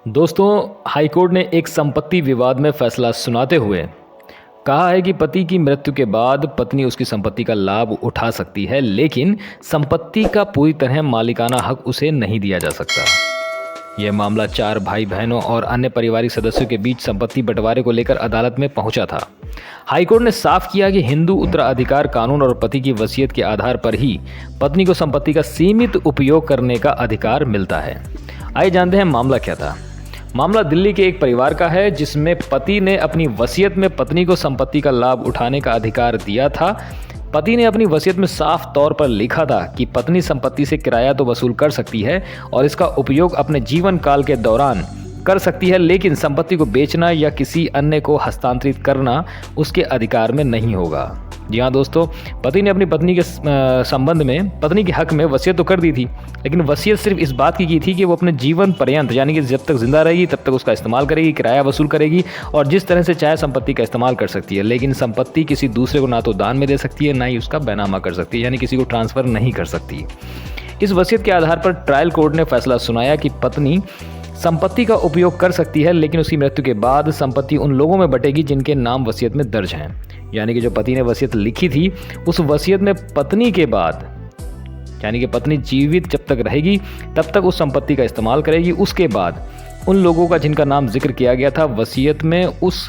दोस्तों, हाईकोर्ट ने एक संपत्ति विवाद में फैसला सुनाते हुए कहा है कि पति की मृत्यु के बाद पत्नी उसकी संपत्ति का लाभ उठा सकती है, लेकिन संपत्ति का पूरी तरह मालिकाना हक उसे नहीं दिया जा सकता। यह मामला 4 भाई बहनों और अन्य पारिवारिक सदस्यों के बीच संपत्ति बंटवारे को लेकर अदालत में पहुंचा था। हाईकोर्ट ने साफ किया कि हिंदू उत्तराधिकार कानून और पति की वसीयत के आधार पर ही पत्नी को संपत्ति का सीमित उपयोग करने का अधिकार मिलता है। आइए जानते हैं मामला क्या था। मामला दिल्ली के एक परिवार का है जिसमें पति ने अपनी वसीयत में पत्नी को संपत्ति का लाभ उठाने का अधिकार दिया था। पति ने अपनी वसीयत में साफ तौर पर लिखा था कि पत्नी संपत्ति से किराया तो वसूल कर सकती है और इसका उपयोग अपने जीवन काल के दौरान कर सकती है, लेकिन संपत्ति को बेचना या किसी अन्य को हस्तांतरित करना उसके अधिकार में नहीं होगा। जी हाँ दोस्तों, पति ने अपनी पत्नी के संबंध में पत्नी के हक में वसीयत तो कर दी थी, लेकिन वसीयत सिर्फ इस बात की थी कि वो अपने जीवन पर्यंत यानी कि जब तक जिंदा रहेगी तब तक उसका इस्तेमाल करेगी, किराया वसूल करेगी और जिस तरह से चाहे संपत्ति का इस्तेमाल कर सकती है। लेकिन संपत्ति किसी दूसरे को ना तो दान में दे सकती है, ना ही उसका बैनामा कर सकती है, यानी किसी को ट्रांसफ़र नहीं कर सकती। इस वसीयत के आधार पर ट्रायल कोर्ट ने फैसला सुनाया कि पत्नी संपत्ति का उपयोग कर सकती है, लेकिन उसकी मृत्यु के बाद संपत्ति उन लोगों में बटेगी जिनके नाम वसीयत में दर्ज हैं। यानी कि जो पति ने वसीयत लिखी थी, उस वसीयत में पत्नी के बाद यानी कि पत्नी जीवित जब तक रहेगी तब तक उस संपत्ति का इस्तेमाल करेगी। उसके बाद उन लोगों का जिनका नाम जिक्र किया गया था वसीयत में, उस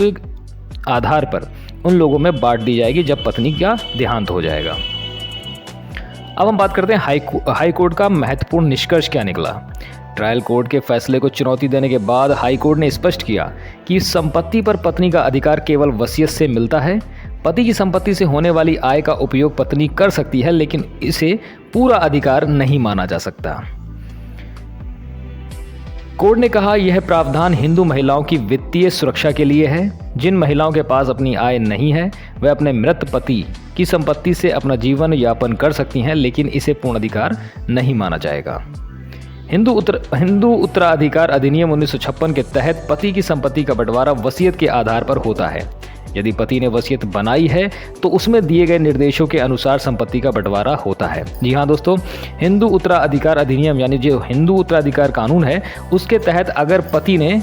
आधार पर उन लोगों में बांट दी जाएगी जब पत्नी का देहांत हो जाएगा। अब हम बात करते हैं हाई कोर्ट का महत्वपूर्ण निष्कर्ष क्या निकला। ट्रायल कोर्ट के फैसले को चुनौती देने के बाद हाई कोर्ट ने स्पष्ट किया कि संपत्ति पर पत्नी का अधिकार केवल वसीयत से मिलता है। पति की संपत्ति से होने वाली आय का उपयोग पत्नी कर सकती है, लेकिन इसे पूरा अधिकार नहीं माना जा सकता। कोर्ट ने कहा यह प्रावधान हिंदू महिलाओं की वित्तीय सुरक्षा के लिए है। जिन महिलाओं के पास अपनी आय नहीं है वे अपने मृत पति की संपत्ति से अपना जीवन यापन कर सकती हैं, लेकिन इसे पूर्ण अधिकार नहीं माना जाएगा। हिंदू उत्तराधिकार अधिनियम 1956 के तहत पति की संपत्ति का बंटवारा वसीयत के आधार पर होता है। यदि पति ने वसीयत बनाई है तो उसमें दिए गए निर्देशों के अनुसार संपत्ति का बंटवारा होता है। जी हाँ दोस्तों, हिंदू उत्तराधिकार अधिनियम यानी जो हिंदू उत्तराधिकार कानून है उसके तहत अगर पति ने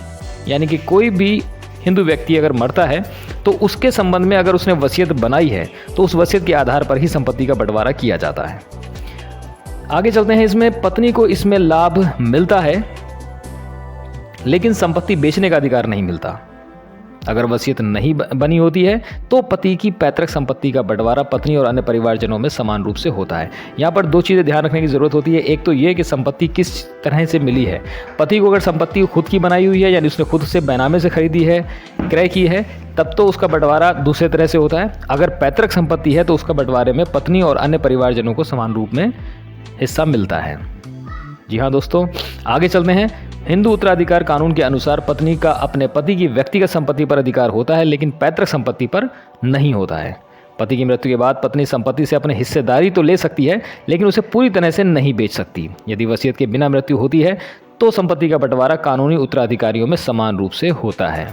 यानी कि कोई भी हिंदू व्यक्ति अगर मरता है तो उसके संबंध में अगर उसने वसीयत बनाई है तो उस वसीयत के आधार पर ही संपत्ति का बंटवारा किया जाता है। आगे चलते हैं। इसमें पत्नी को इसमें लाभ मिलता है, लेकिन संपत्ति बेचने का अधिकार नहीं मिलता। अगर वसीयत नहीं बनी होती है तो पति की पैतृक संपत्ति का बंटवारा पत्नी और अन्य परिवारजनों में समान रूप से होता है। यहाँ पर 2 चीज़ें ध्यान रखने की ज़रूरत होती है। एक तो ये कि संपत्ति किस तरह से मिली है। पति को अगर संपत्ति खुद की बनाई हुई है यानी उसने खुद से बैनामे से खरीदी है, क्रय की है, तब तो उसका बंटवारा दूसरे तरह से होता है। अगर पैतृक संपत्ति है तो उसका बंटवारे में पत्नी और अन्य परिवारजनों को समान रूप में हिस्सा मिलता है। जी हाँ दोस्तों, आगे चलते हैं। हिंदू उत्तराधिकार कानून के अनुसार पत्नी का अपने पति की व्यक्तिगत संपत्ति पर अधिकार होता है, लेकिन पैतृक संपत्ति पर नहीं होता है। पति की मृत्यु के बाद पत्नी संपत्ति से अपने हिस्सेदारी तो ले सकती है, लेकिन उसे पूरी तरह से नहीं बेच सकती। यदि वसीयत के बिना मृत्यु होती है तो संपत्ति का बंटवारा कानूनी उत्तराधिकारियों में समान रूप से होता है।